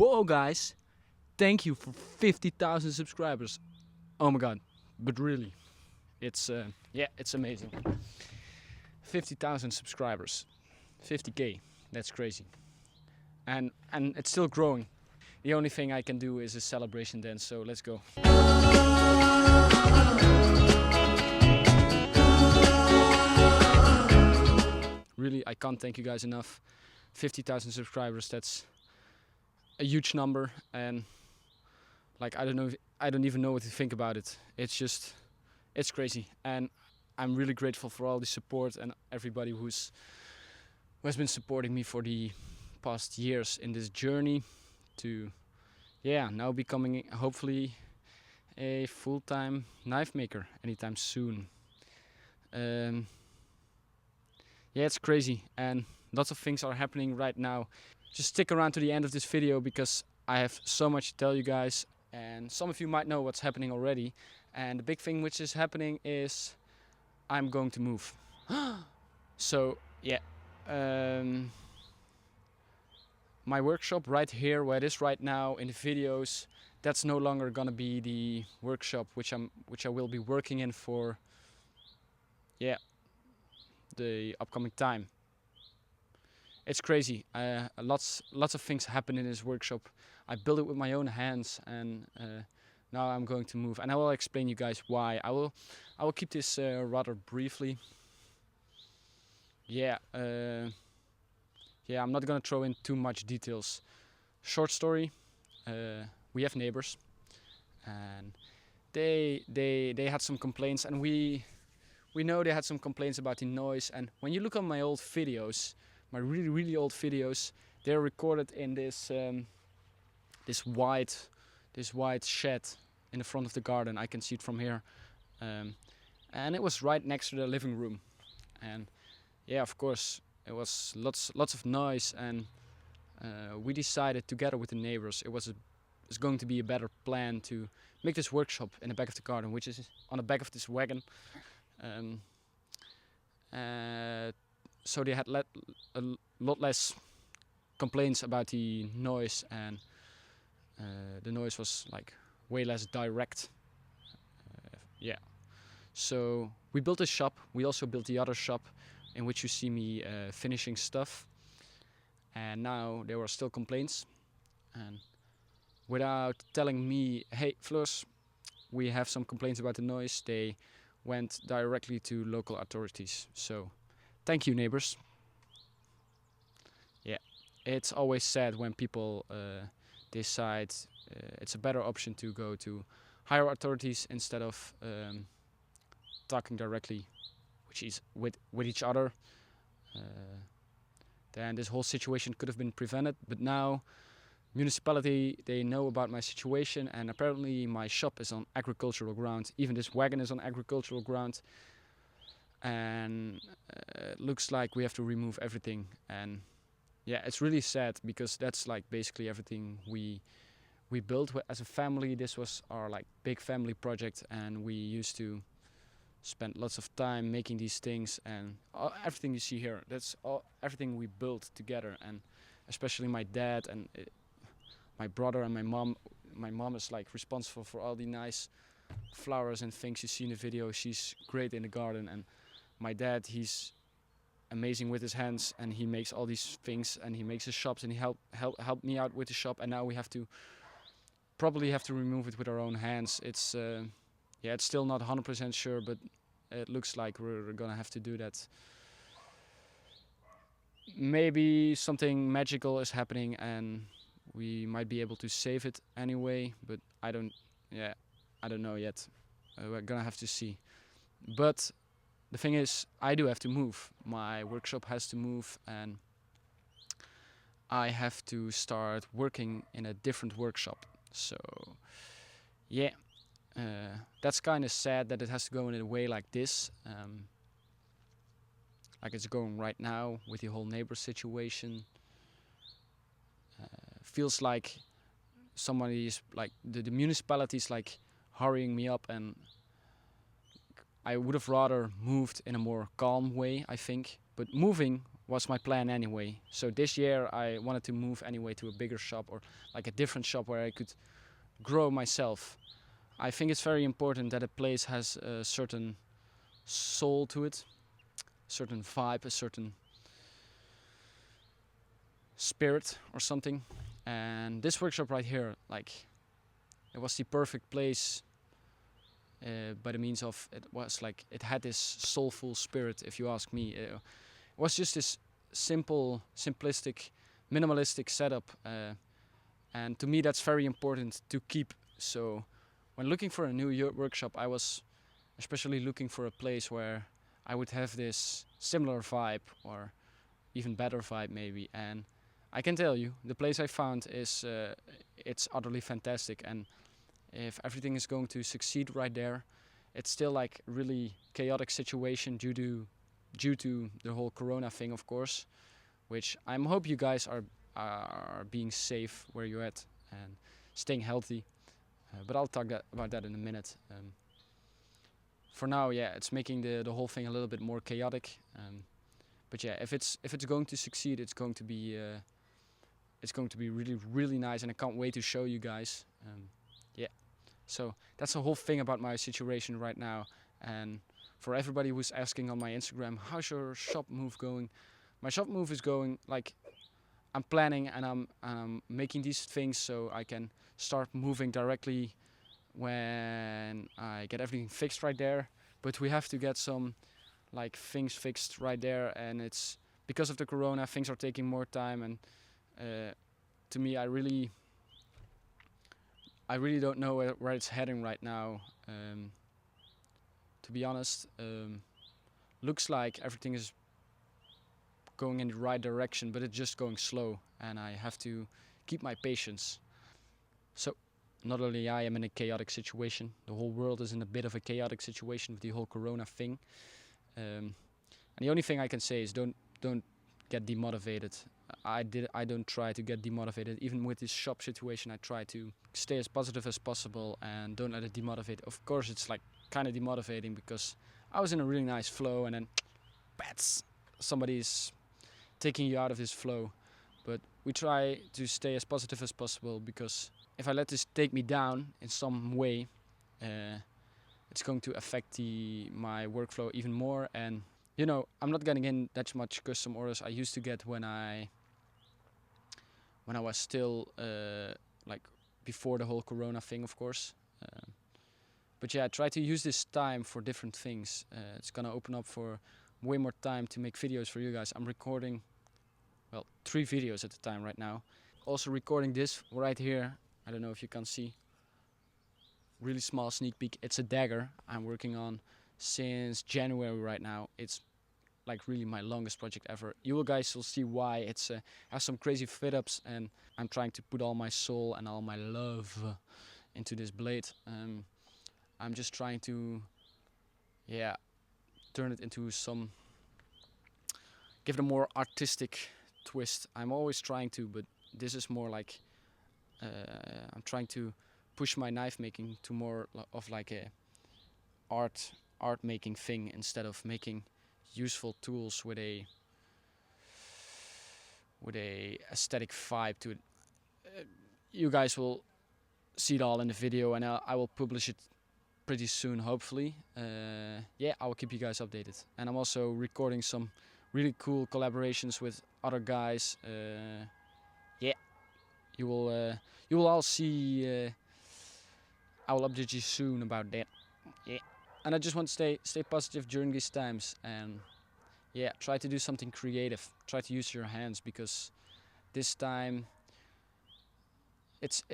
Whoa guys, thank you for 50,000 subscribers. Oh my god, but really, it's it's amazing. 50,000 subscribers, 50k, that's crazy. And it's still growing. The only thing I can do is a celebration dance, so let's go. Really, I can't thank you guys enough. 50,000 subscribers, that's a huge number, and like I don't even know what to think about it. It's crazy, and I'm really grateful for all the support and everybody who has been supporting me for the past years in this journey to now becoming hopefully a full-time knife maker anytime soon. It's crazy, and lots of things are happening right now. Just stick around to the end of this video because I have so much to tell you guys, and some of you might know what's happening already. And the big thing which is happening is I'm going to move. So my workshop right here, where it is right now in the videos, that's no longer gonna be the workshop which I will be working in for the upcoming time. It's crazy. Lots of things happen in this workshop. I built it with my own hands, and now I'm going to move, and I will explain you guys why. I will keep this rather briefly. I'm not gonna throw in too much details. Short story. We have neighbors, and they had some complaints, and we know they had some complaints about the noise. And when you look on my old videos, my really old videos, they're recorded in this this white shed in the front of the garden. I can see it from here, and it was right next to the living room. And of course it was lots of noise, and we decided together with the neighbors it's going to be a better plan to make this workshop in the back of the garden, which is on the back of this wagon. So they had a lot less complaints about the noise, and the noise was like way less direct. So we built this shop. We also built the other shop in which you see me finishing stuff. And now there were still complaints, and without telling me, hey Floris, we have some complaints about the noise, they went directly to local authorities. So thank you, neighbors. It's always sad when people decide it's a better option to go to higher authorities instead of talking directly with each other. Then this whole situation could have been prevented, but now municipality, they know about my situation, and apparently my shop is on agricultural ground. Even this wagon is on agricultural ground, and it looks like we have to remove everything. And it's really sad, because that's like basically everything we built as a family. This was our like big family project, and we used to spend lots of time making these things, and everything you see here, that's everything we built together. And especially my dad and my brother and my mom. My mom is like responsible for all the nice flowers and things you see in the video. She's great in the garden. And my dad, he's amazing with his hands, and he makes all these things, and he makes his shops, and he helped me out with the shop. And now we probably have to remove it with our own hands. It's it's still not 100% sure, but it looks like we're gonna have to do that. Maybe something magical is happening, and we might be able to save it anyway, but I don't know yet. We're gonna have to see. But the thing is, I do have to move. My workshop has to move, and I have to start working in a different workshop. So that's kind of sad that it has to go in a way like this, like it's going right now with the whole neighbor situation. Feels like somebody is like the municipality is like hurrying me up, and I would have rather moved in a more calm way, I think. But moving was my plan anyway. So this year I wanted to move anyway to a bigger shop, or like a different shop where I could grow myself. I think it's very important that a place has a certain soul to it, a certain vibe, a certain spirit or something. And this workshop right here, like, it was the perfect place by the means of, it was like, it had this soulful spirit, if you ask me. It was just this simple, simplistic, minimalistic setup, and to me that's very important to keep. So when looking for a new workshop, I was especially looking for a place where I would have this similar vibe, or even better vibe maybe. And I can tell you, the place I found is it's utterly fantastic. And if everything is going to succeed right there, it's still like a really chaotic situation due to the whole corona thing, of course, which I hope you guys are being safe where you're at and staying healthy. But I'll talk about that in a minute. For now, yeah, it's making the whole thing a little bit more chaotic. But yeah, if it's going to succeed, it's going to be really, really nice, and I can't wait to show you guys. Yeah, so that's the whole thing about my situation right now. And for everybody who's asking on my Instagram, how's your shop move going? My shop move is going, like, I'm planning, and I'm making these things so I can start moving directly when I get everything fixed right there. But we have to get some like things fixed right there, and it's because of the corona, things are taking more time. And to me, I really don't know where it's heading right now. To be honest, looks like everything is going in the right direction, but it's just going slow, and I have to keep my patience. So not only I am in a chaotic situation, the whole world is in a bit of a chaotic situation with the whole corona thing. And the only thing I can say is don't get demotivated. I don't try to get demotivated. Even with this shop situation, I try to stay as positive as possible and don't let it demotivate. Of course, it's like kind of demotivating because I was in a really nice flow, and then bats, somebody's taking you out of this flow. But we try to stay as positive as possible, because if I let this take me down in some way, it's going to affect my workflow even more. And you know, I'm not getting in that much custom orders I used to get when I was still like before the whole corona thing, of course. But yeah, I try to use this time for different things. It's gonna open up for way more time to make videos for you guys. I'm recording, well, 3 videos at a time right now. Also recording this right here. I don't know if you can see. Really small sneak peek. It's a dagger I'm working on since January right now. It's like really my longest project ever. You guys will see why. It's has some crazy fit ups, and I'm trying to put all my soul and all my love into this blade. I'm just trying to, yeah, turn it into some, give it a more artistic twist. I'm always trying to, but this is more like I'm trying to push my knife making to more of like a art making thing, instead of making useful tools with a aesthetic vibe to it. You guys will see it all in the video, and I will publish it pretty soon, hopefully. Yeah, I will keep you guys updated. And I'm also recording some really cool collaborations with other guys. Yeah, you will all see. I will update you soon about that. Yeah, and I just want to stay positive during these times, and yeah, try to do something creative. Try to use your hands, because this time it's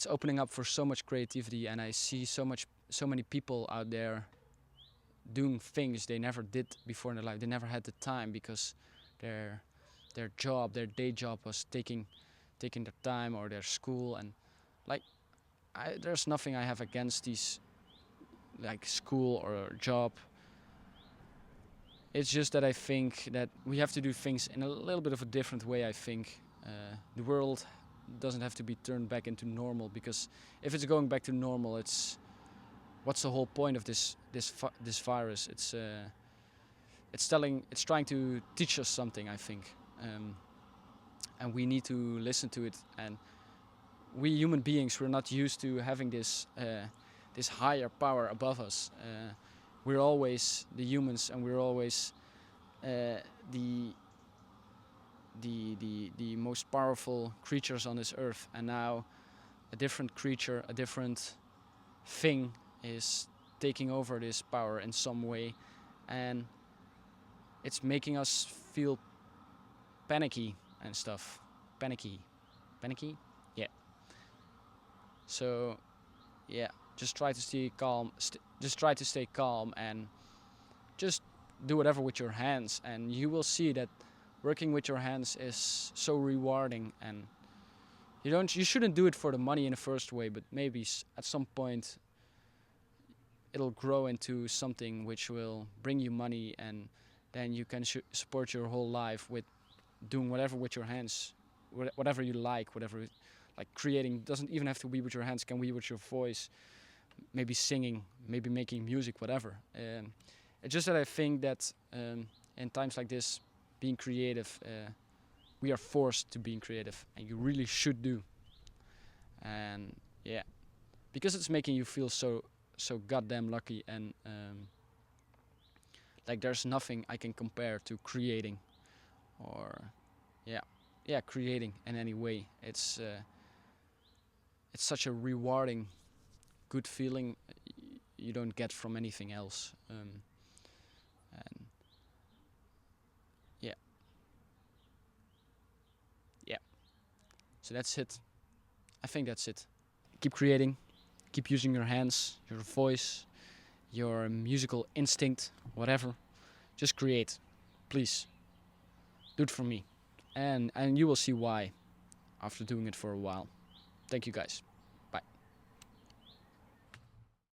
opening up for so much creativity, and I see so many people out there doing things they never did before in their life. They never had the time, because their day job was taking their time, or their school. And like, there's nothing I have against these, like, school or job. It's just that I think that we have to do things in a little bit of a different way. I think the world doesn't have to be turned back into normal, because if it's going back to normal, it's what's the whole point of this virus? It's it's trying to teach us something, I think, and we need to listen to it. And we human beings, we're not used to having this this higher power above us. We're always the humans, and we're always the most powerful creatures on this earth. And now a different creature, a different thing is taking over this power in some way, and it's making us feel panicky and stuff. Panicky, yeah. So yeah, just try to stay calm. Just try to stay calm and just do whatever with your hands, and you will see that working with your hands is so rewarding. And you shouldn't do it for the money in the first way, but maybe at some point it'll grow into something which will bring you money, and then you can support your whole life with doing whatever with your hands, whatever you like, whatever, like creating. Doesn't even have to be with your hands, can be with your voice, maybe singing, maybe making music, whatever. It's just that I think that in times like this, being creative, we are forced to being creative, and you really should do. And yeah, because it's making you feel so goddamn lucky, and like there's nothing I can compare to creating, or creating in any way. It's such a rewarding, good feeling you don't get from anything else. And yeah, so that's it. I think that's it. Keep creating, keep using your hands, your voice, your musical instinct, whatever. Just create, please. Do it for me, and you will see why after doing it for a while. Thank you, guys.